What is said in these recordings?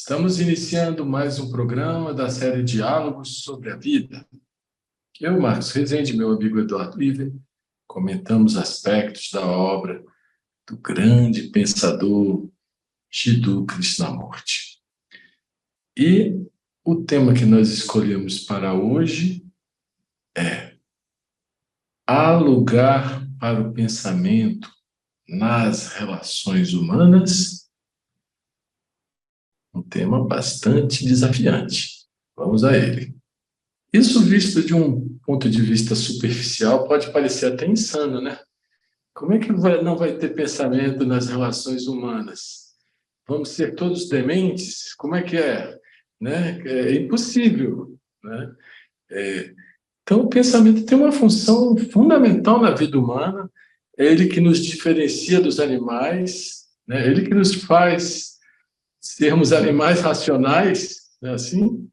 Estamos iniciando mais um programa da série Diálogos sobre a Vida. Eu, Marcos Rezende, e meu amigo Eduardo Iver, comentamos aspectos da obra do grande pensador Jiddu Krishnamurti. E o tema que nós escolhemos para hoje é: há lugar para o pensamento nas relações humanas? Um tema bastante desafiante. Vamos a ele. Isso, visto de um ponto de vista superficial, pode parecer até insano, né? Como é que não vai ter pensamento nas relações humanas? Vamos ser todos dementes? Como é que é? Né? É impossível, né? Então, o pensamento tem uma função fundamental na vida humana. É ele que nos diferencia dos animais, né? É ele que nos faz sermos animais racionais, né? Assim.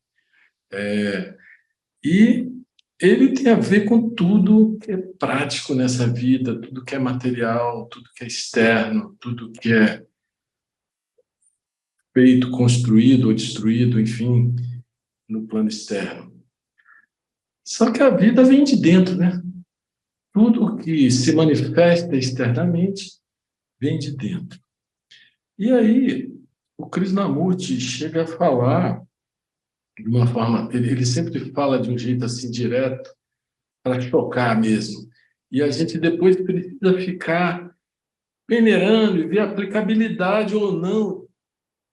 E ele tem a ver com tudo que é prático nessa vida, tudo que é material, tudo que é externo, tudo que é feito, construído ou destruído, enfim, no plano externo. Só que a vida vem de dentro, né? Tudo que se manifesta externamente vem de dentro. E aí, o Krishnamurti chega a falar de uma forma, ele sempre fala de um jeito assim direto, para chocar mesmo. E a gente depois precisa ficar peneirando e ver a aplicabilidade ou não.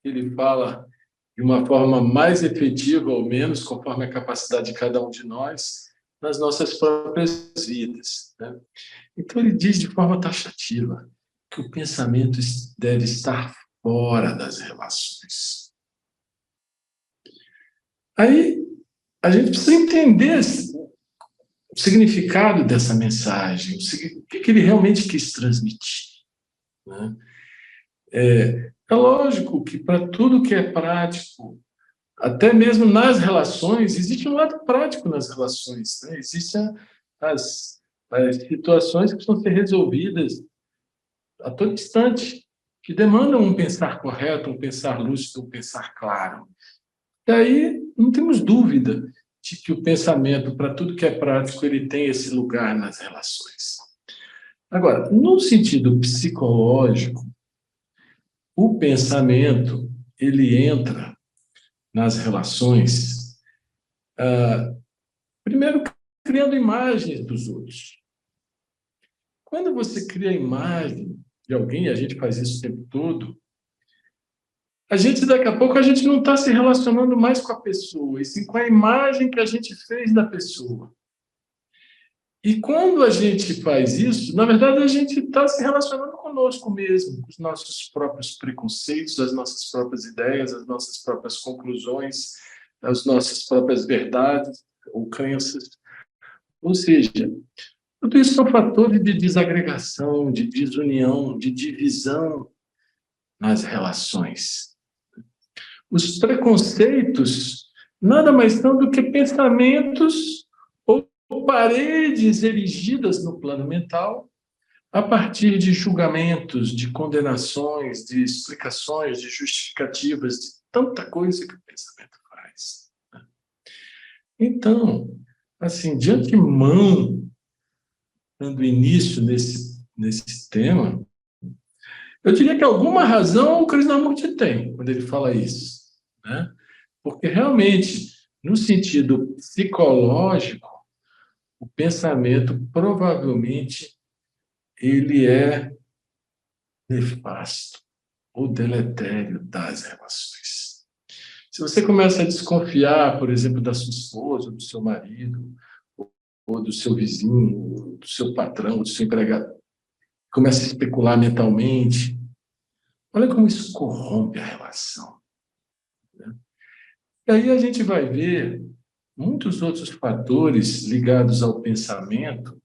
Ele fala de uma forma mais efetiva ou menos, conforme a capacidade de cada um de nós, nas nossas próprias vidas, né? Então, ele diz de forma taxativa que o pensamento deve estar fora das relações. Aí, a gente precisa entender o significado dessa mensagem, o que ele realmente quis transmitir, né? É lógico que para tudo que é prático, até mesmo nas relações, existe um lado prático nas relações, né? Existem as situações que precisam ser resolvidas a todo instante, que demandam um pensar correto, um pensar lúcido, um pensar claro. E aí não temos dúvida de que o pensamento, para tudo que é prático, ele tem esse lugar nas relações. Agora, no sentido psicológico, o pensamento, ele entra nas relações, primeiro, criando imagens dos outros. Quando você cria a imagem de alguém, a gente faz isso o tempo todo, daqui a pouco, a gente não está se relacionando mais com a pessoa, e sim com a imagem que a gente fez da pessoa. E quando a gente faz isso, na verdade, a gente está se relacionando conosco mesmo, com os nossos próprios preconceitos, as nossas próprias ideias, as nossas próprias conclusões, as nossas próprias verdades ou crenças. Ou seja, tudo isso são fatores de desagregação, de desunião, de divisão nas relações. Os preconceitos nada mais são do que pensamentos ou paredes erigidas no plano mental a partir de julgamentos, de condenações, de explicações, de justificativas, de tanta coisa que o pensamento faz. Então, assim, de antemão, dando início nesse tema, eu diria que alguma razão o Krishnamurti tem quando ele fala isso, né? Porque realmente, no sentido psicológico, o pensamento provavelmente ele é nefasto ou deletério das relações. Se você começa a desconfiar, por exemplo, da sua esposa, do seu marido, ou do seu vizinho, do seu patrão, do seu empregado, começa a especular mentalmente, olha como isso corrompe a relação, né? E aí a gente vai ver muitos outros fatores ligados ao pensamento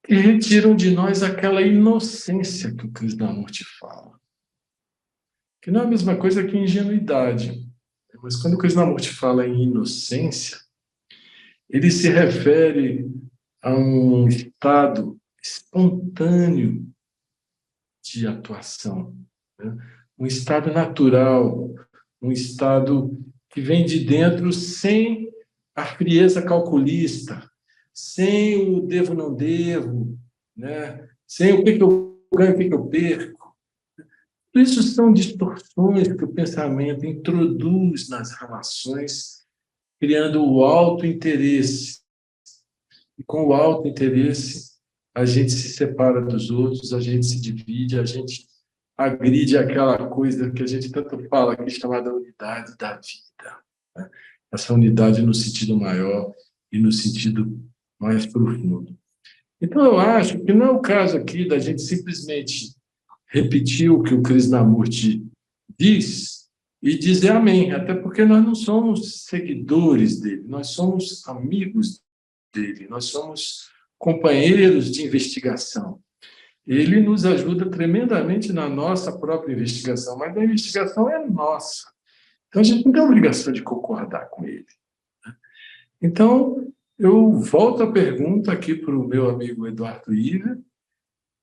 que retiram de nós aquela inocência que o Krishnamurti fala. Que não é a mesma coisa que ingenuidade. Mas quando o Krishnamurti fala em inocência, ele se refere a um estado espontâneo de atuação, né? Um estado natural, um estado que vem de dentro sem a frieza calculista, sem o devo, não devo, né? Sem o que eu ganho, o que eu perco. Tudo isso são distorções que o pensamento introduz nas relações, criando o auto-interesse. E com o auto-interesse, a gente se separa dos outros, a gente se divide, a gente agride aquela coisa que a gente tanto fala aqui, chamada unidade da vida, né? Essa unidade no sentido maior e no sentido mais profundo. Então, eu acho que não é o caso aqui da gente simplesmente repetir o que o Krishnamurti diz e dizer amém, até porque nós não somos seguidores dele, nós somos amigos dele, nós somos companheiros de investigação. Ele nos ajuda tremendamente na nossa própria investigação, mas a investigação é nossa. Então, a gente não tem obrigação de concordar com ele. Então, eu volto a pergunta aqui para o meu amigo Eduardo Iver,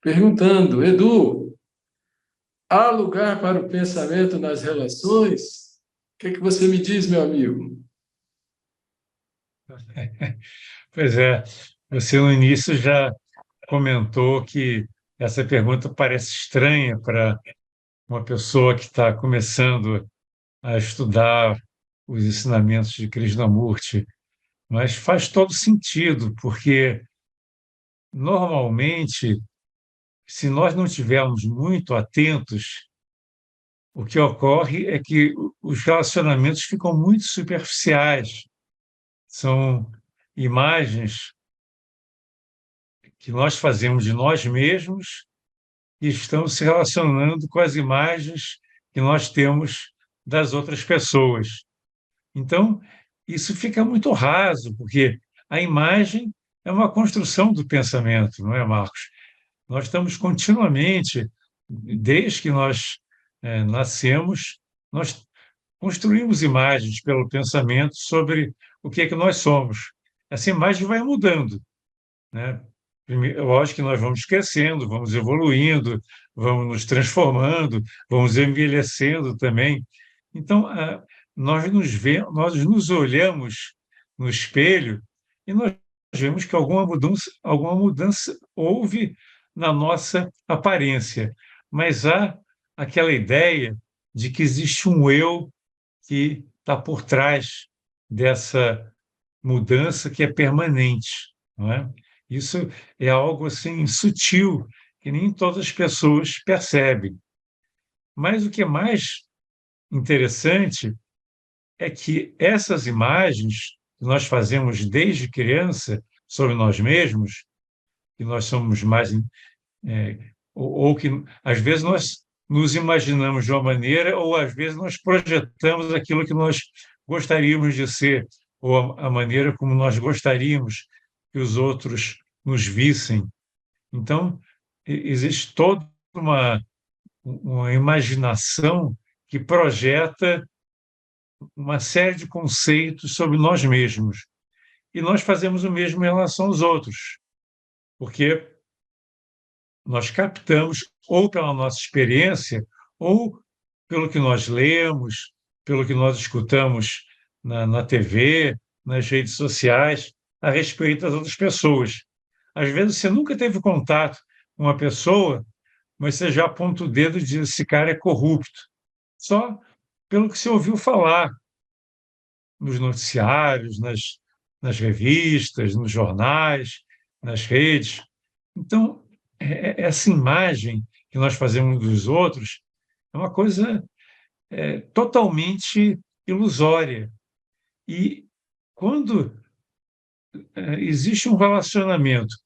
perguntando: Edu, há lugar para o pensamento nas relações? O que é que você me diz, meu amigo? Pois é, você no início já comentou que essa pergunta parece estranha para uma pessoa que está começando a estudar os ensinamentos de Krishnamurti, mas faz todo sentido, porque normalmente, se nós não estivermos muito atentos, o que ocorre é que os relacionamentos ficam muito superficiais. São imagens que nós fazemos de nós mesmos e estamos se relacionando com as imagens que nós temos das outras pessoas. Então, isso fica muito raso, porque a imagem é uma construção do pensamento, não é, Marcos? Nós estamos continuamente, desde que nós nascemos, nós construímos imagens pelo pensamento sobre o que é que nós somos. Essa imagem vai mudando, né? Lógico que nós vamos crescendo, vamos evoluindo, vamos nos transformando, vamos envelhecendo também. Então, nós nos olhamos no espelho e nós vemos que alguma mudança houve na nossa aparência, mas há aquela ideia de que existe um eu que está por trás dessa mudança que é permanente, não é? Isso é algo assim sutil que nem todas as pessoas percebem. Mas o que é mais interessante é que essas imagens que nós fazemos desde criança sobre nós mesmos, que nós somos mais ou que às vezes nós nos imaginamos de uma maneira, ou às vezes nós projetamos aquilo que nós gostaríamos de ser, ou a maneira como nós gostaríamos que os outros nos vissem. Então, existe toda uma imaginação que projeta uma série de conceitos sobre nós mesmos. E nós fazemos o mesmo em relação aos outros, porque nós captamos, ou pela nossa experiência, ou pelo que nós lemos, pelo que nós escutamos na TV, nas redes sociais, a respeito das outras pessoas. Às vezes você nunca teve contato com uma pessoa, mas você já aponta o dedo e diz: esse cara é corrupto. Só pelo que você ouviu falar nos noticiários, nas revistas, nos jornais, nas redes. Então, essa imagem que nós fazemos dos outros é uma coisa totalmente ilusória. E quando existe um relacionamento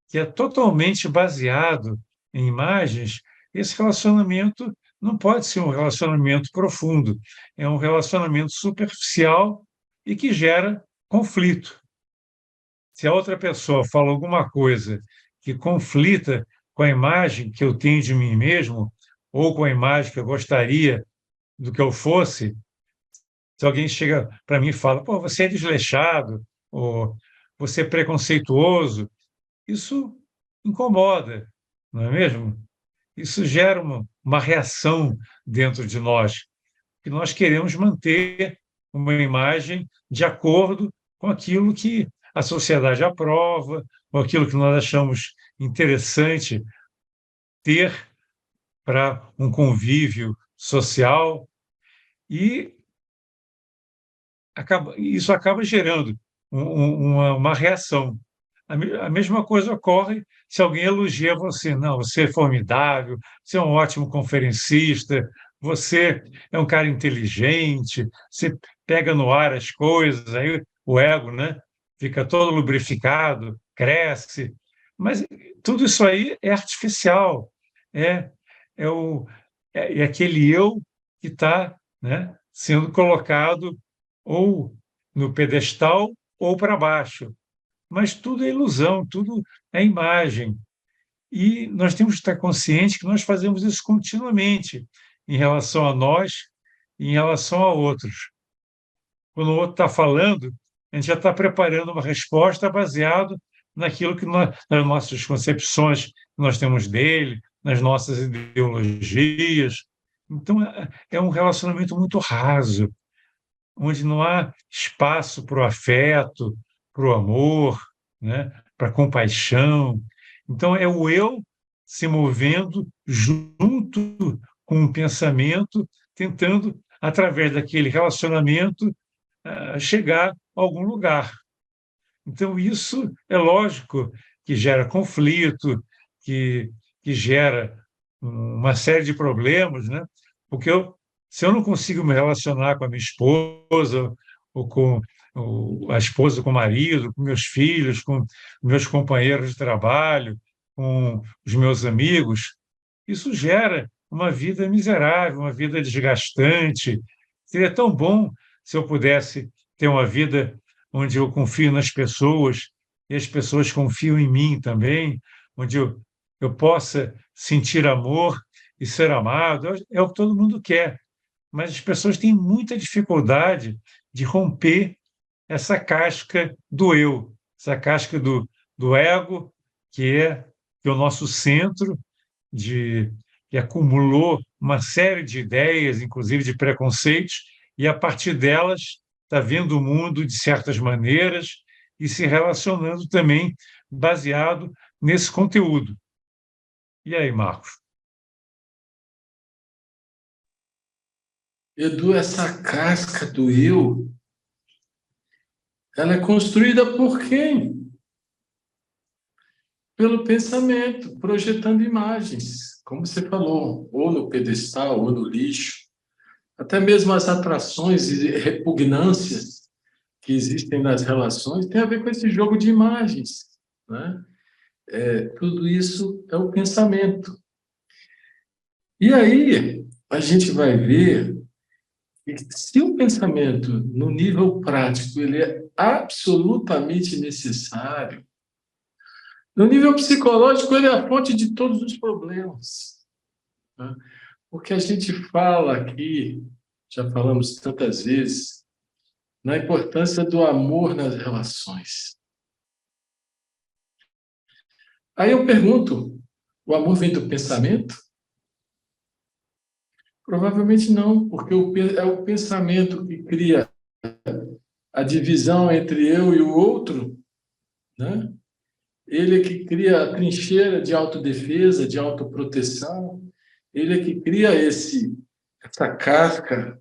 que é totalmente baseado em imagens, esse relacionamento não pode ser um relacionamento profundo, é um relacionamento superficial e que gera conflito. Se a outra pessoa fala alguma coisa que conflita com a imagem que eu tenho de mim mesmo, ou com a imagem que eu gostaria do que eu fosse, se alguém chega para mim e fala: pô, você é desleixado, ou você é preconceituoso, isso incomoda, não é mesmo? Isso gera uma reação dentro de nós. que nós queremos manter uma imagem de acordo com aquilo que a sociedade aprova, com aquilo que nós achamos interessante ter para um convívio social, e isso acaba gerando uma reação. A mesma coisa ocorre se alguém elogia você. Não, você é formidável, você é um ótimo conferencista, você é um cara inteligente, você pega no ar as coisas, aí o ego, né, fica todo lubrificado, cresce. Mas tudo isso aí é artificial, é, é aquele eu que está, né, sendo colocado ou no pedestal ou para baixo. Mas tudo é ilusão, tudo é imagem. E nós temos que estar conscientes que nós fazemos isso continuamente em relação a nós e em relação a outros. Quando o outro está falando, a gente já está preparando uma resposta baseado naquilo que nas nossas concepções que nós temos dele, nas nossas ideologias. Então, é um relacionamento muito raso, onde não há espaço para o afeto, para o amor, né? Para a compaixão. Então, é o eu se movendo junto com o pensamento, tentando, através daquele relacionamento, chegar a algum lugar. Então, isso é lógico que gera conflito, que, que gera uma série de problemas, né? Porque se eu não consigo me relacionar com a minha esposa, ou com a esposa com o marido, com meus filhos, com meus companheiros de trabalho, com os meus amigos, isso gera uma vida miserável, uma vida desgastante. Seria tão bom se eu pudesse ter uma vida onde eu confio nas pessoas e as pessoas confiam em mim também, onde eu possa sentir amor e ser amado. É o que todo mundo quer, mas as pessoas têm muita dificuldade de romper essa casca do eu, essa casca do ego, que é o nosso centro, que acumulou uma série de ideias, inclusive de preconceitos, e a partir delas está vendo o mundo de certas maneiras e se relacionando também baseado nesse conteúdo. E aí, Marcos? Edu, essa casca do eu, ela é construída por quem? Pelo pensamento, projetando imagens, como você falou, ou no pedestal, ou no lixo. Até mesmo as atrações e repugnâncias que existem nas relações têm a ver com esse jogo de imagens, né? Tudo isso é o pensamento. E aí, a gente vai ver que se o pensamento, no nível prático, ele é absolutamente necessário, no nível psicológico, ele é a fonte de todos os problemas, né? Porque a gente fala aqui, já falamos tantas vezes, na importância do amor nas relações. Aí eu pergunto, o amor vem do pensamento? Provavelmente não, porque é o pensamento que cria a divisão entre eu e o outro, né? Ele é que cria a trincheira de autodefesa, de autoproteção, ele é que cria essa casca,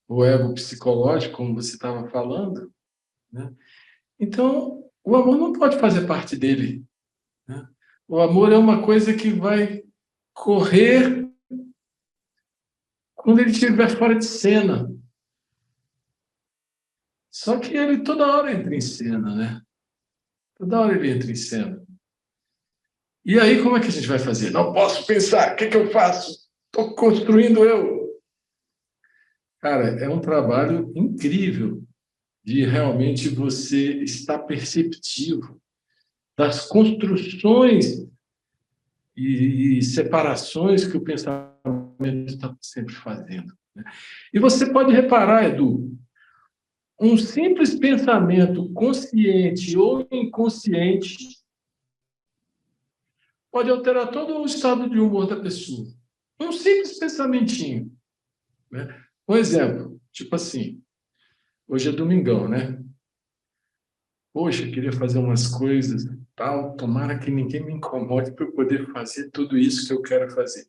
o ego psicológico, como você estava falando, né? Então, o amor não pode fazer parte dele, né? O amor é uma coisa que vai correr quando ele estiver fora de cena. Só que ele toda hora entra em cena, né? Toda hora ele entra em cena. E aí, como é que a gente vai fazer? Não posso pensar, o que eu faço? Estou construindo eu. Cara, é um trabalho incrível de realmente você estar perceptivo das construções e separações que o pensamento está sempre fazendo, né? E você pode reparar, Edu, um simples pensamento consciente ou inconsciente pode alterar todo o estado de humor da pessoa. Um simples pensamentinho, né? Um exemplo, tipo assim, hoje é domingão, né? Poxa, eu queria fazer umas coisas, tal, tomara que ninguém me incomode para eu poder fazer tudo isso que eu quero fazer.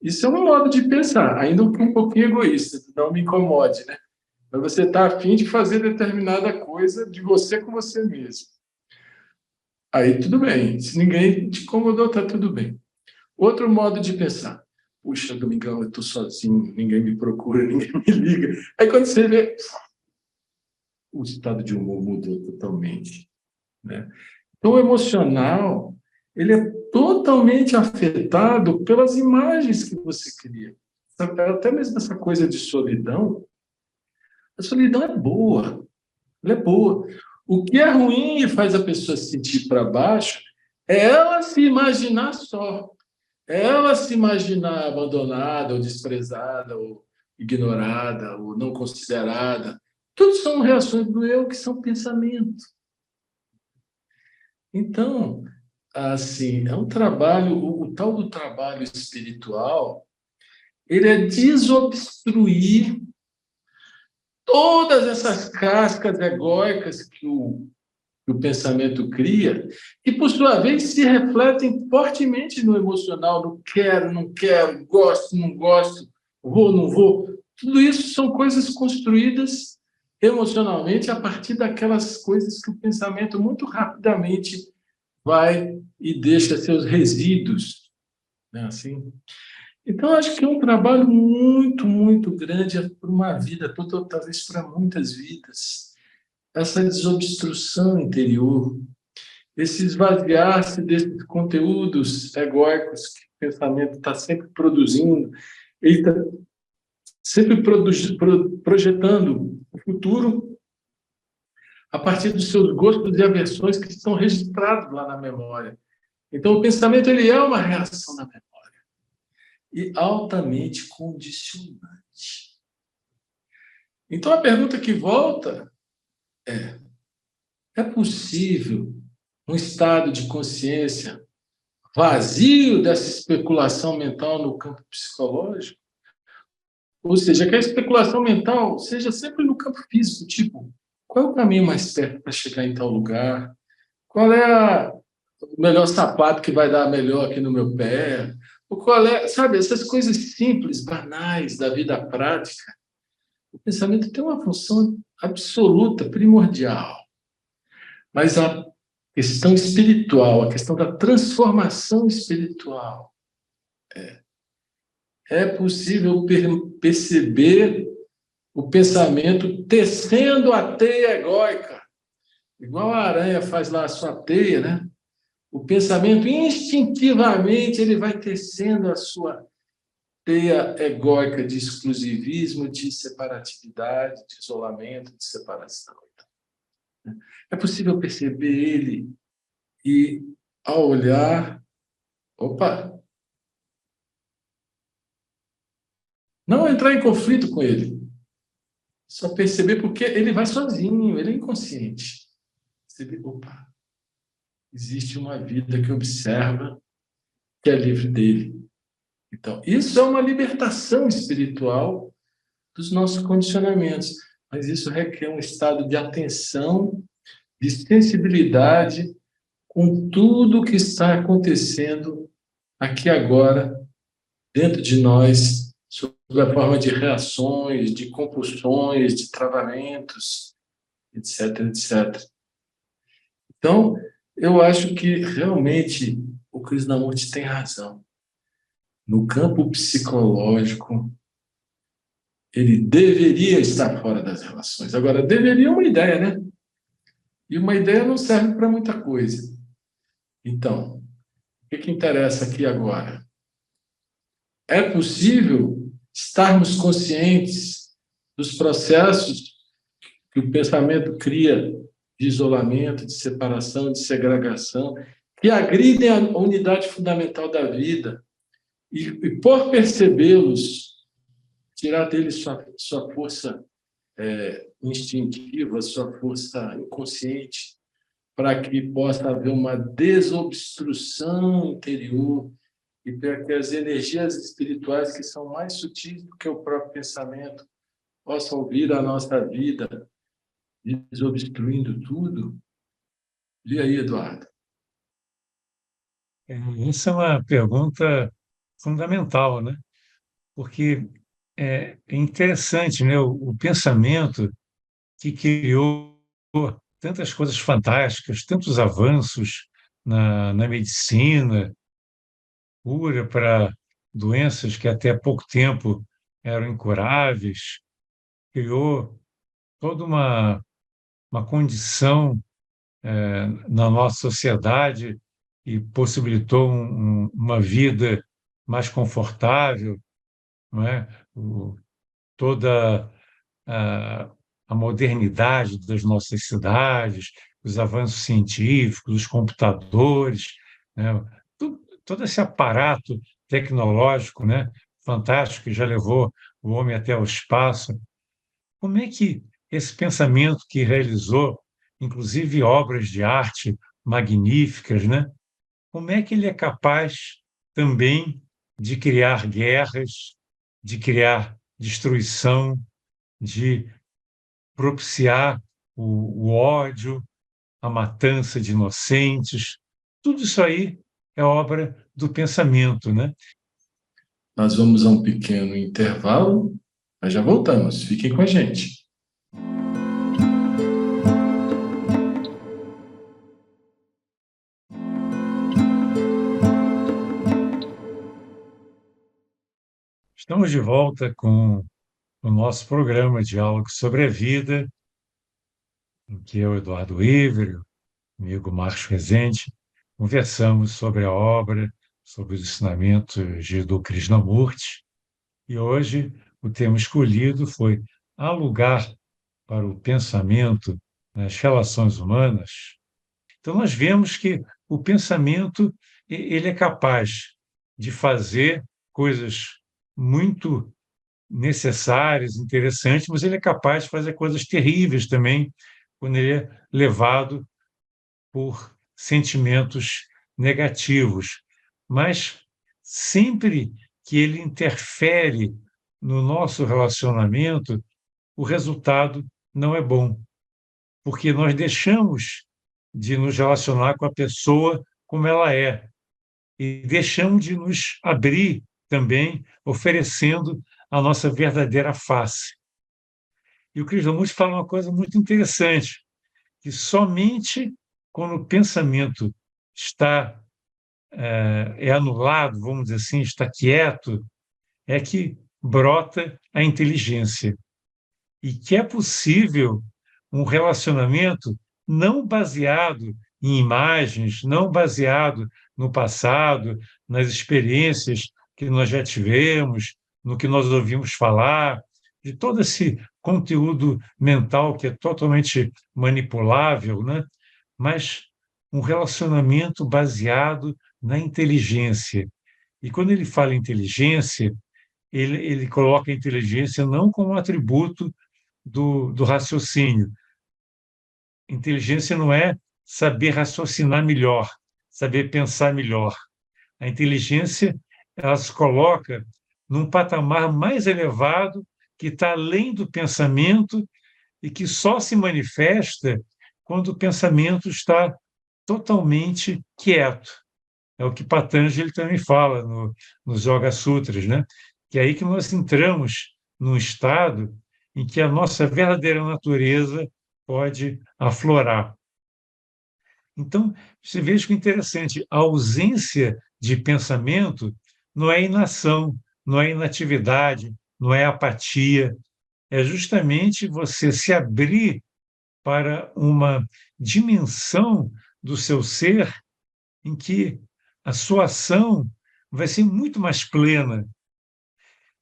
Isso é um modo de pensar, ainda um pouquinho egoísta, não me incomode, né? Mas você está a fim de fazer determinada coisa de você com você mesmo. Aí tudo bem, se ninguém te incomodou, está tudo bem. Outro modo de pensar, puxa, domingão, eu estou sozinho, ninguém me procura, ninguém me liga. Aí quando você vê, o estado de humor mudou totalmente, né? Então, o emocional, ele é totalmente afetado pelas imagens que você cria. Até mesmo essa coisa de solidão, a solidão é boa, ela é boa. O que é ruim e faz a pessoa se sentir para baixo é ela se imaginar só, é ela se imaginar abandonada, ou desprezada, ou ignorada, ou não considerada. Tudo são reações do eu que são pensamentos. Então, assim, é um trabalho, o tal do trabalho espiritual, ele é desobstruir todas essas cascas egóicas que o pensamento cria, e, por sua vez, se refletem fortemente no emocional, no quero, não quero, gosto, não gosto, vou, não vou. Tudo isso são coisas construídas emocionalmente a partir daquelas coisas que o pensamento muito rapidamente vai e deixa seus resíduos, né, assim. Então, acho que é um trabalho muito, muito grande para uma vida toda, talvez para muitas vidas. Essa desobstrução interior, esse esvaziar-se desses conteúdos egóicos que o pensamento está sempre produzindo, ele está sempre projetando o futuro a partir dos seus gostos e aversões que estão registrados lá na memória. Então, o pensamento ele é uma reação da memória e altamente condicionante. Então, a pergunta que volta é possível um estado de consciência vazio dessa especulação mental no campo psicológico? Ou seja, que a especulação mental seja sempre no campo físico, tipo, qual é o caminho mais perto para chegar em tal lugar? Qual é o melhor sapato que vai dar melhor aqui no meu pé? Ou qual é, sabe, essas coisas simples, banais da vida prática. O pensamento tem uma função absoluta, primordial. Mas a questão espiritual, a questão da transformação espiritual, é possível perceber o pensamento tecendo a teia egóica, igual a aranha faz lá a sua teia, né? O pensamento instintivamente ele vai tecendo a sua teia egóica de exclusivismo, de separatividade, de isolamento, de separação. É possível perceber ele e, ao olhar, opa, não entrar em conflito com ele, só perceber porque ele vai sozinho, ele é inconsciente. Perceber, opa, existe uma vida que observa, que é livre dele. Então, isso é uma libertação espiritual dos nossos condicionamentos, mas isso requer um estado de atenção, de sensibilidade com tudo o que está acontecendo aqui agora, dentro de nós, sob a forma de reações, de compulsões, de travamentos, etc, etc. Então, eu acho que realmente o Krishnamurti tem razão. No campo psicológico, ele deveria estar fora das relações. Agora, deveria é uma ideia, né? E uma ideia não serve para muita coisa. Então, o que interessa aqui agora? É possível estarmos conscientes dos processos que o pensamento cria de isolamento, de separação, de segregação, que agridem a unidade fundamental da vida, e por percebê-los, tirar deles sua força instintiva, sua força inconsciente, para que possa haver uma desobstrução interior e para que as energias espirituais, que são mais sutis do que o próprio pensamento, possa ouvir a nossa vida, desobstruindo tudo? E aí, Eduardo? Essa é uma pergunta fundamental, né? Porque é interessante, né? O pensamento que criou tantas coisas fantásticas, tantos avanços na medicina, cura para doenças que até pouco tempo eram incuráveis, criou toda uma condição na nossa sociedade e possibilitou uma vida mais confortável, não é? Toda a, a modernidade das nossas cidades, os avanços científicos, os computadores, né? Todo esse aparato tecnológico, né? Fantástico que já levou o homem até o espaço. Como é que esse pensamento que realizou, inclusive obras de arte magníficas, né? Como é que ele é capaz também de criar guerras, de criar destruição, de propiciar o ódio, a matança de inocentes? Tudo isso aí é obra do pensamento, né? Nós vamos a um pequeno intervalo, mas já voltamos. Fiquem com a gente. Estamos de volta com o nosso programa Diálogo sobre a Vida, em que eu, Eduardo Iver, amigo Marcos Rezende, conversamos sobre a obra, sobre os ensinamentos do Krishnamurti, e hoje o tema escolhido foi Há lugar para o pensamento nas relações humanas? Então nós vemos que o pensamento ele é capaz de fazer coisas muito necessárias, interessantes, mas ele é capaz de fazer coisas terríveis também quando ele é levado por sentimentos negativos, mas sempre que ele interfere no nosso relacionamento, o resultado não é bom, porque nós deixamos de nos relacionar com a pessoa como ela é e deixamos de nos abrir também, oferecendo a nossa verdadeira face. E o Krishnamurti fala uma coisa muito interessante, que somente quando o pensamento está anulado, vamos dizer assim, está quieto, é que brota a inteligência. E que é possível um relacionamento não baseado em imagens, não baseado no passado, nas experiências que nós já tivemos, no que nós ouvimos falar, de todo esse conteúdo mental que é totalmente manipulável, né? Mas um relacionamento baseado na inteligência. E quando ele fala inteligência, ele coloca a inteligência não como um atributo do raciocínio. Inteligência não é saber raciocinar melhor, saber pensar melhor. A inteligência ela se coloca num patamar mais elevado que está além do pensamento e que só se manifesta quando o pensamento está totalmente quieto. É o que Patanjali também fala nos Yoga Sutras, né? Que é aí que nós entramos num estado em que a nossa verdadeira natureza pode aflorar. Então, você veja que interessante, a ausência de pensamento não é inação, não é inatividade, não é apatia, é justamente você se abrir para uma dimensão do seu ser em que a sua ação vai ser muito mais plena.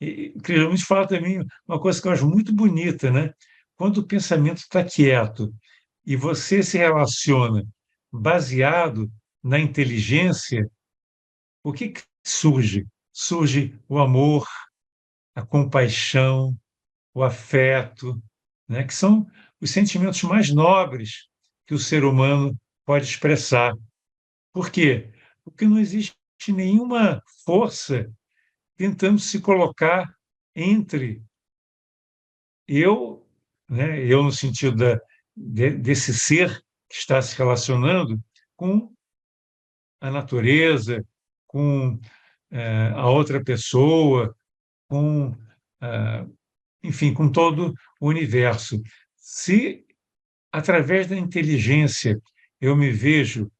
E Cristianismo fala também uma coisa que eu acho muito bonita, né? Quando o pensamento está quieto e você se relaciona baseado na inteligência, o que surge? Surge o amor, a compaixão, o afeto, né? Que são os sentimentos mais nobres que o ser humano pode expressar. Por quê? Porque não existe nenhuma força tentando se colocar entre eu, né, eu no sentido desse ser que está se relacionando com a natureza, com a outra pessoa, com, enfim, com todo o universo. Se, através da inteligência, eu me vejo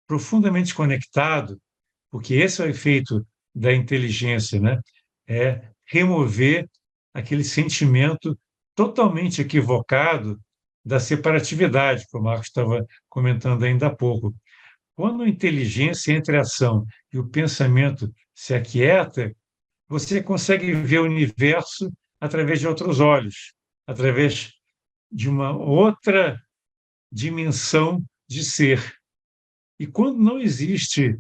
profundamente conectado, porque esse é o efeito da inteligência, né? É remover aquele sentimento totalmente equivocado da separatividade, que o Marcos estava comentando ainda há pouco. Quando a inteligência entra em ação e o pensamento se aquieta, você consegue ver o universo através de outros olhos, através de uma outra dimensão de ser. E quando não existe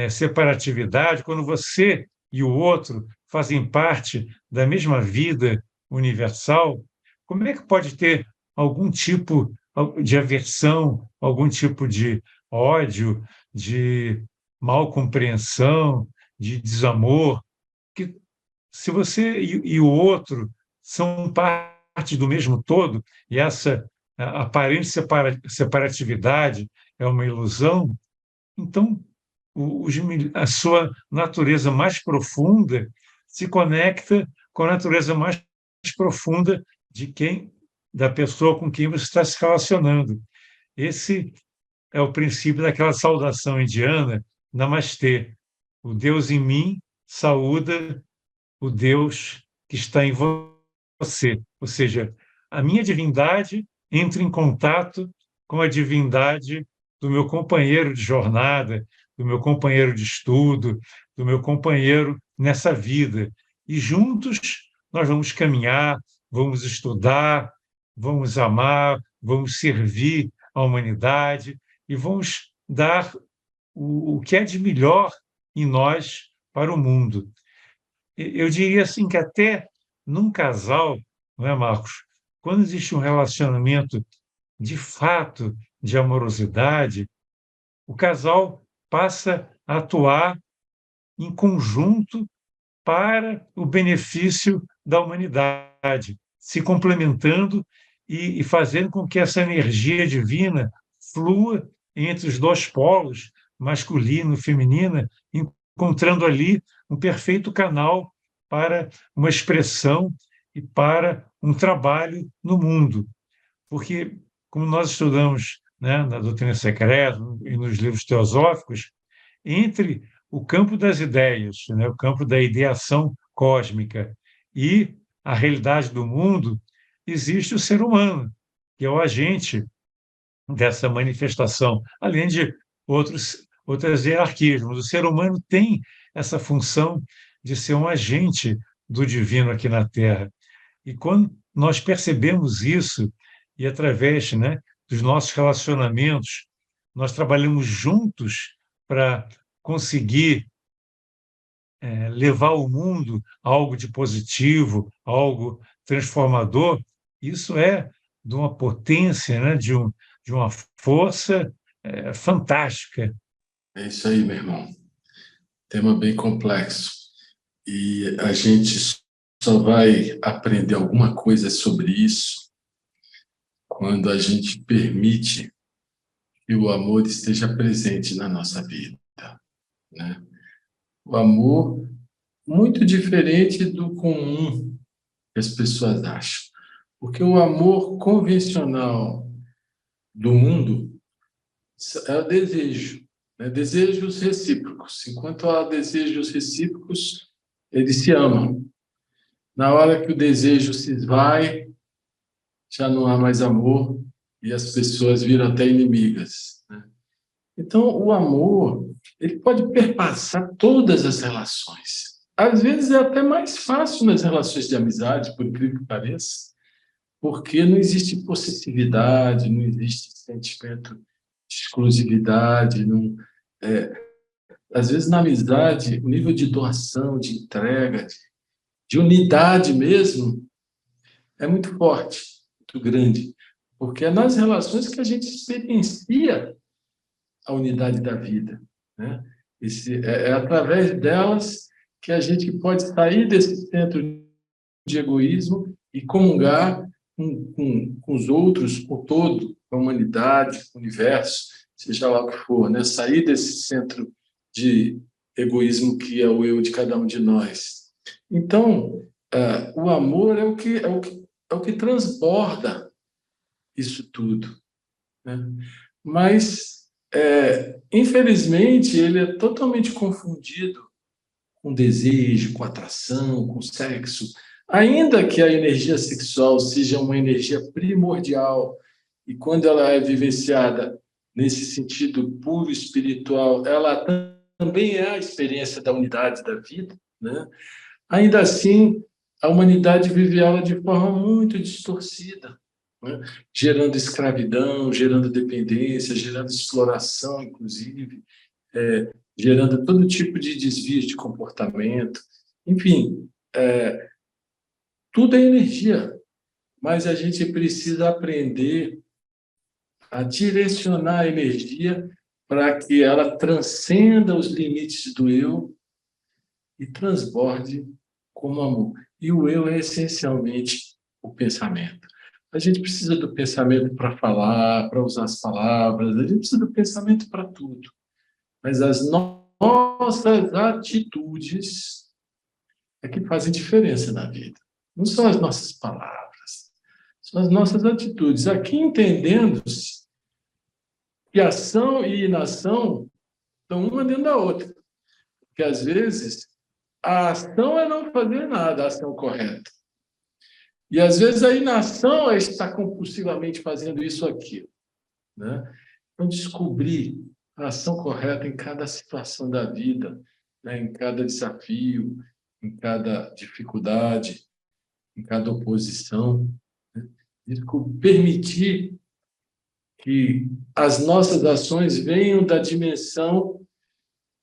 separatividade, quando você e o outro fazem parte da mesma vida universal, como é que pode ter algum tipo de aversão, algum tipo de ódio, de mal compreensão, de desamor? Que se você e o outro são parte do mesmo todo, e essa aparente separatividade é uma ilusão, então a sua natureza mais profunda se conecta com a natureza mais profunda da pessoa com quem você está se relacionando. Esse é o princípio daquela saudação indiana, Namastê. O Deus em mim saúda o Deus que está em você. Ou seja, a minha divindade entra em contato com a divindade do meu companheiro de jornada, do meu companheiro de estudo, do meu companheiro nessa vida. E juntos nós vamos caminhar, vamos estudar, vamos amar, vamos servir a humanidade e vamos dar o que é de melhor em nós para o mundo. Eu diria assim que até num casal, não é, Marcos? Quando existe um relacionamento de fato de amorosidade, o casal passa a atuar em conjunto para o benefício da humanidade, se complementando e fazendo com que essa energia divina flua entre os dois polos, masculino e feminina, encontrando ali um perfeito canal para uma expressão e para um trabalho no mundo. Porque, como nós estudamos, né, na doutrina secreta e nos livros teosóficos, entre o campo das ideias, né, o campo da ideação cósmica e a realidade do mundo, existe o ser humano, que é o agente dessa manifestação, além de outras hierarquias. Mas o ser humano tem essa função de ser um agente do divino aqui na Terra. E quando nós percebemos isso, e através, né, dos nossos relacionamentos, nós trabalhamos juntos para conseguir levar ao mundo algo de positivo, algo transformador, isso é de uma potência, né, de uma força fantástica. É isso aí, meu irmão. Tema bem complexo. E a gente só vai aprender alguma coisa sobre isso quando a gente permite que o amor esteja presente na nossa vida, né? O amor muito diferente do comum que as pessoas acham. Porque o amor convencional do mundo é o desejo, né? Desejos recíprocos. Enquanto há desejos recíprocos, eles se amam. Na hora que o desejo se esvai, já não há mais amor e as pessoas viram até inimigas, né? Então, o amor, ele pode perpassar todas as relações. Às vezes é até mais fácil nas relações de amizade, por incrível que pareça, porque não existe possessividade, não existe sentimento de exclusividade. Não, às vezes, na amizade, o nível de doação, de entrega, de unidade mesmo, é muito forte, muito grande, porque é nas relações que a gente experiencia a unidade da vida, né? É através delas que a gente pode sair desse centro de egoísmo e comungar com os outros, com o todo, com a humanidade, com o universo, seja lá o que for, né? Sair desse centro de egoísmo que é o eu de cada um de nós. Então, o amor é o que transborda isso tudo, né? Mas, infelizmente, ele é totalmente confundido com desejo, com atração, com sexo. Ainda que a energia sexual seja uma energia primordial, e quando ela é vivenciada nesse sentido puro espiritual, ela também é a experiência da unidade da vida, né? Ainda assim, a humanidade vive ela de forma muito distorcida, né? Gerando escravidão, gerando dependência, gerando exploração, inclusive, gerando todo tipo de desvios de comportamento. Enfim, tudo é energia, mas a gente precisa aprender a direcionar a energia para que ela transcenda os limites do eu e transborde como amor. E o eu é essencialmente o pensamento. A gente precisa do pensamento para falar, para usar as palavras, a gente precisa do pensamento para tudo. Mas as nossas atitudes é que fazem diferença na vida. Não são as nossas palavras, são as nossas atitudes. Aqui entendendo-se que ação e inação estão uma dentro da outra. Porque, às vezes, a ação é não fazer nada, a ação correta. E, às vezes, a inação é estar compulsivamente fazendo isso ou aquilo, né? Então, descobrir a ação correta em cada situação da vida, né? Em cada desafio, em cada dificuldade, em cada oposição, né? Permitir que as nossas ações venham da dimensão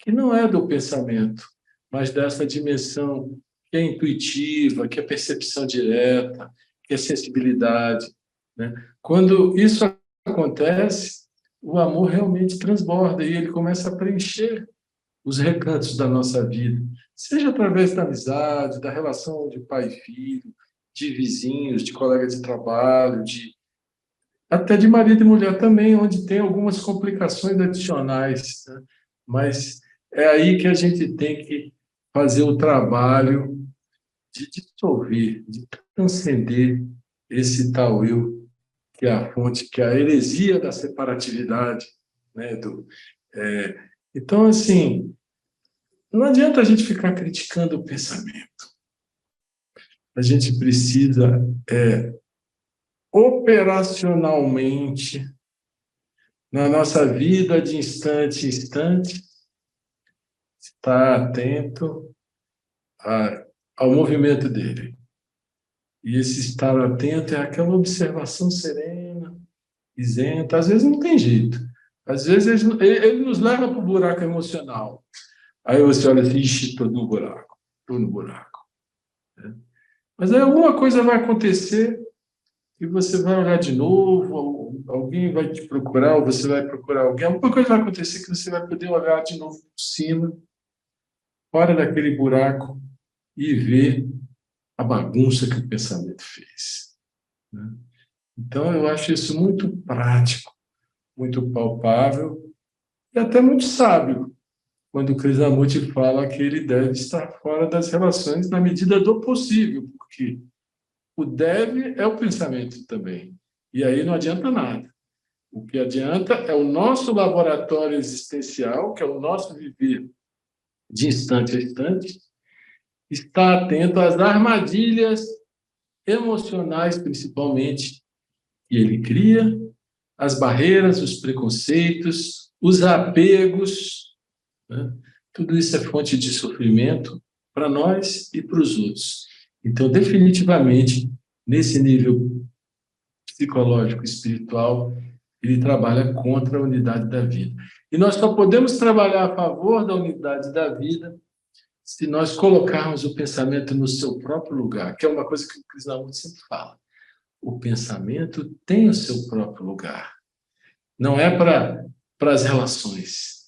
que não é do pensamento, mas dessa dimensão que é intuitiva, que é percepção direta, que é sensibilidade, né? Quando isso acontece, o amor realmente transborda e ele começa a preencher os recantos da nossa vida, seja através da amizade, da relação de pai e filho, de vizinhos, de colegas de trabalho, até de marido e mulher também, onde tem algumas complicações adicionais, né? Mas é aí que a gente tem que fazer o trabalho de dissolver, de transcender esse tal eu, que é a fonte, que é a heresia da separatividade, né? Então, assim, não adianta a gente ficar criticando o pensamento. A gente precisa, operacionalmente, na nossa vida de instante em instante, estar atento ao movimento dele. E esse estar atento é aquela observação serena, isenta. Às vezes não tem jeito. Às vezes ele nos leva para o buraco emocional. Aí você olha assim, ixi, estou no buraco, estou no buraco. Mas aí alguma coisa vai acontecer e você vai olhar de novo, alguém vai te procurar, ou você vai procurar alguém. Alguma coisa vai acontecer que você vai poder olhar de novo por cima, fora daquele buraco, e ver a bagunça que o pensamento fez, né? Então, eu acho isso muito prático, muito palpável e até muito sábio, quando o Krishnamurti fala que ele deve estar fora das relações na medida do possível, porque o deve é o pensamento também. E aí não adianta nada. O que adianta é o nosso laboratório existencial, que é o nosso viver de instante a instante, estar atento às armadilhas emocionais, principalmente, que ele cria, as barreiras, os preconceitos, os apegos, né? Tudo isso é fonte de sofrimento para nós e para os outros. Então, definitivamente, nesse nível psicológico, espiritual, ele trabalha contra a unidade da vida. E nós só podemos trabalhar a favor da unidade da vida se nós colocarmos o pensamento no seu próprio lugar, que é uma coisa que o Krishnamurti sempre fala. O pensamento tem o seu próprio lugar. Não é para as relações,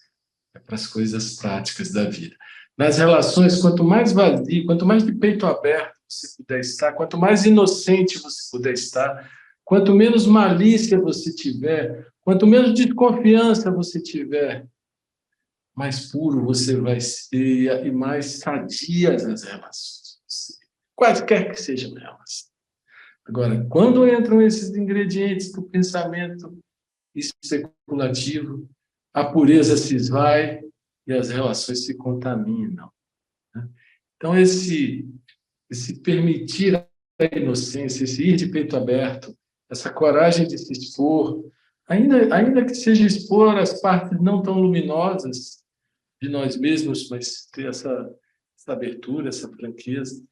é para as coisas práticas da vida. Nas relações, quanto mais vazio, quanto mais de peito aberto você puder estar, quanto mais inocente você puder estar, quanto menos malícia você tiver, quanto menos desconfiança você tiver, mais puro você vai ser e mais sadias as relações. Quaisquer que sejam elas. Agora, quando entram esses ingredientes do pensamento especulativo, a pureza se esvai e as relações se contaminam. Né? Então, esse permitir a inocência, esse ir de peito aberto, essa coragem de se expor, ainda que seja expor as partes não tão luminosas de nós mesmos, mas ter essa abertura, essa franqueza,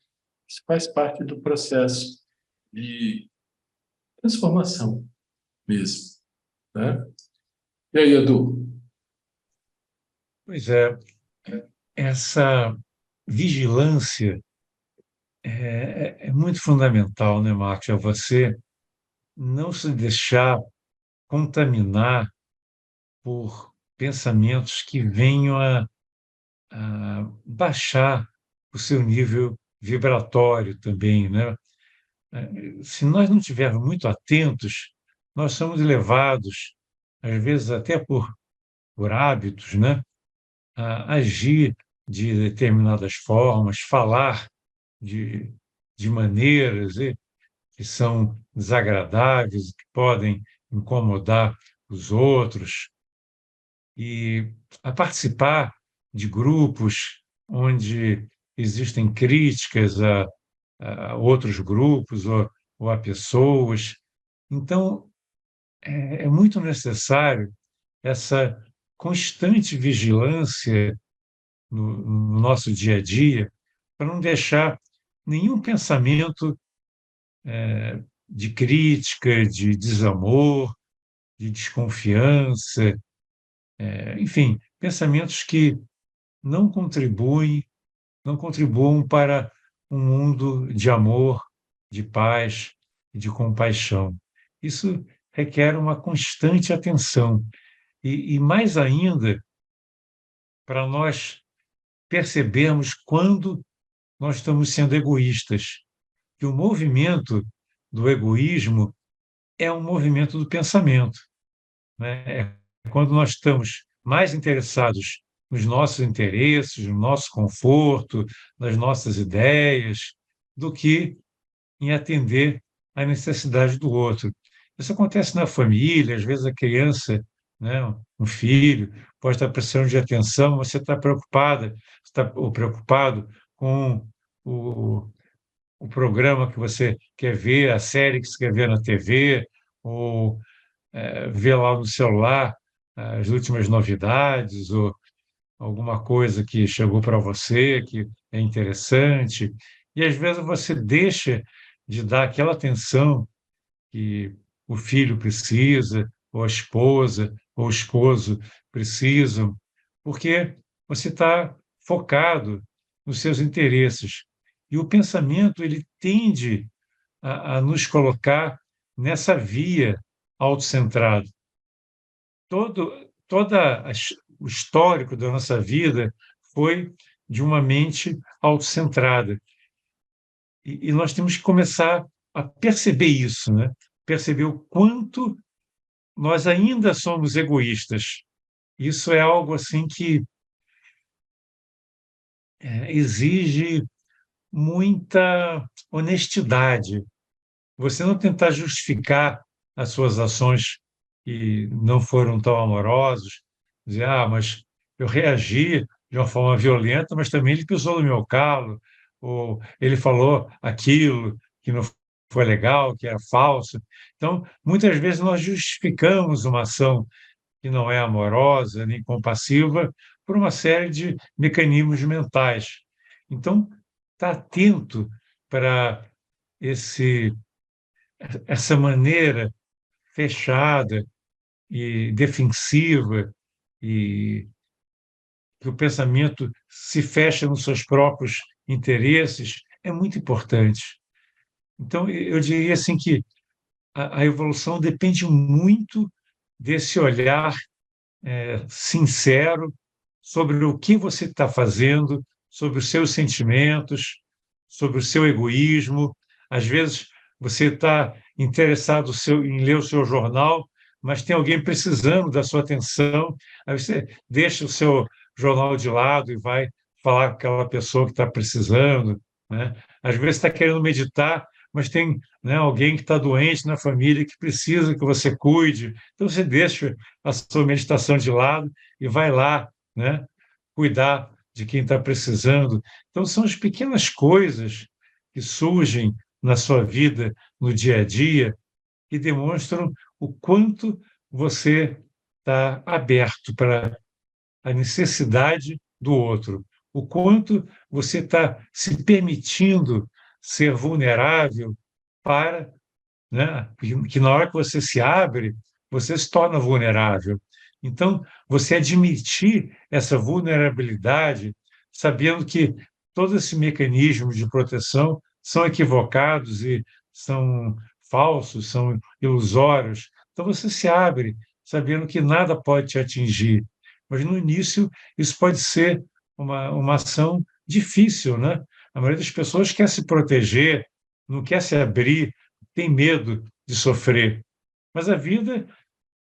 isso faz parte do processo de transformação mesmo. Né? E aí, Edu? Pois é, essa vigilância é muito fundamental, né, Marcos? É você não se deixar contaminar por pensamentos que venham a baixar o seu nível vibratório também, né? Se nós não estivermos muito atentos, nós somos levados, às vezes até por hábitos, né, a agir de determinadas formas, falar de, de maneiras que são desagradáveis, que podem incomodar os outros, e a participar de grupos onde existem críticas a outros grupos ou a pessoas. Então, é muito necessário essa constante vigilância no nosso dia a dia, para não deixar nenhum pensamento de crítica, de desamor, de desconfiança, enfim, pensamentos que não contribuem, não contribuam para um mundo de amor, de paz e de compaixão. Isso requer uma constante atenção e mais ainda, para nós percebermos quando nós estamos sendo egoístas, que o movimento do egoísmo é um movimento do pensamento, né? É quando nós estamos mais interessados nos nossos interesses, no nosso conforto, nas nossas ideias, do que em atender à necessidade do outro. Isso acontece na família, às vezes a criança, né, um filho, pode estar precisando de atenção, você está preocupada, está ou preocupado com o, o programa que você quer ver, a série que você quer ver na TV, ou ver lá no celular as últimas novidades, ou alguma coisa que chegou para você que é interessante, e às vezes você deixa de dar aquela atenção que o filho precisa, ou a esposa, ou o esposo precisam, porque você está focado nos seus interesses. E o pensamento ele tende a nos colocar nessa via autocentrada. O histórico da nossa vida foi de uma mente autocentrada. E nós temos que começar a perceber isso, né? Perceber o quanto nós ainda somos egoístas. Isso é algo assim que exige muita honestidade. Você não tentar justificar as suas ações que não foram tão amorosas, dizer, mas eu reagi de uma forma violenta, mas também ele pisou no meu calo, ou ele falou aquilo que não foi legal, que era falso. Então, muitas vezes nós justificamos uma ação que não é amorosa nem compassiva por uma série de mecanismos mentais. Então, está atento para essa maneira fechada e defensiva e que o pensamento se fecha nos seus próprios interesses é muito importante. Então, eu diria assim que a evolução depende muito desse olhar sincero sobre o que você está fazendo, sobre os seus sentimentos, sobre o seu egoísmo. Às vezes, você está interessado em ler o seu jornal, mas tem alguém precisando da sua atenção. Aí você deixa o seu jornal de lado e vai falar com aquela pessoa que está precisando, né? Às vezes está querendo meditar, mas tem, né, alguém que está doente na família que precisa que você cuide. Então você deixa a sua meditação de lado e vai lá, né, cuidar de quem está precisando. Então são as pequenas coisas que surgem na sua vida no dia a dia que demonstram o quanto você está aberto para a necessidade do outro, o quanto você está se permitindo ser vulnerável para, né, que na hora que você se abre, você se torna vulnerável. Então, você admitir essa vulnerabilidade, sabendo que todos esses mecanismos de proteção são equivocados e são falsos, são ilusórios. Então, você se abre, sabendo que nada pode te atingir. Mas, no início, isso pode ser uma ação difícil, né? A maioria das pessoas quer se proteger, não quer se abrir, tem medo de sofrer. Mas a vida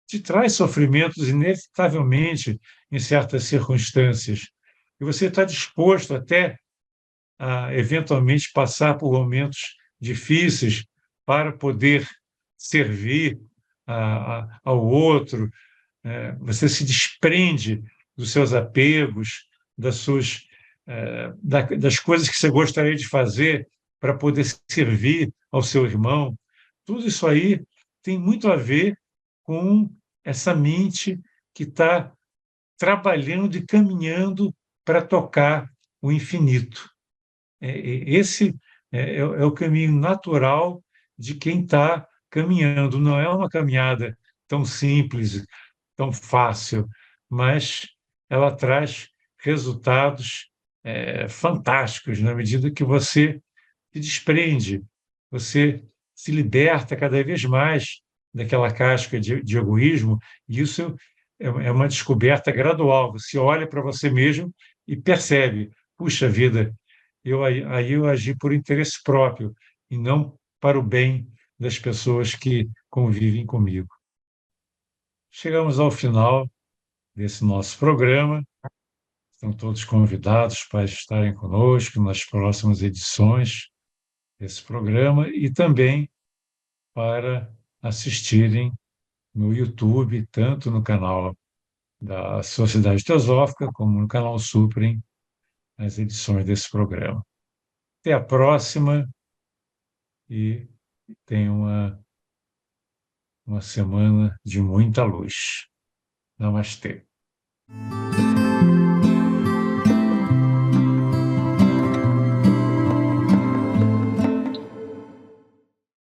te traz sofrimentos inevitavelmente em certas circunstâncias. E você está disposto até a, eventualmente, passar por momentos difíceis para poder servir ao outro. Você se desprende dos seus apegos, das suas, das coisas que você gostaria de fazer para poder servir ao seu irmão. Tudo isso aí tem muito a ver com essa mente que está trabalhando e caminhando para tocar o infinito. Esse é o caminho natural de quem está caminhando. Não é uma caminhada tão simples, tão fácil, mas ela traz resultados fantásticos na medida que você se desprende, você se liberta cada vez mais daquela casca de egoísmo, e isso é uma descoberta gradual. Você olha para você mesmo e percebe, puxa vida, aí eu agi por interesse próprio e não para o bem das pessoas que convivem comigo. Chegamos ao final desse nosso programa. Estão todos convidados para estarem conosco nas próximas edições desse programa e também para assistirem no YouTube, tanto no canal da Sociedade Teosófica como no canal Suprem, as edições desse programa. Até a próxima e tenha uma semana de muita luz. Namastê.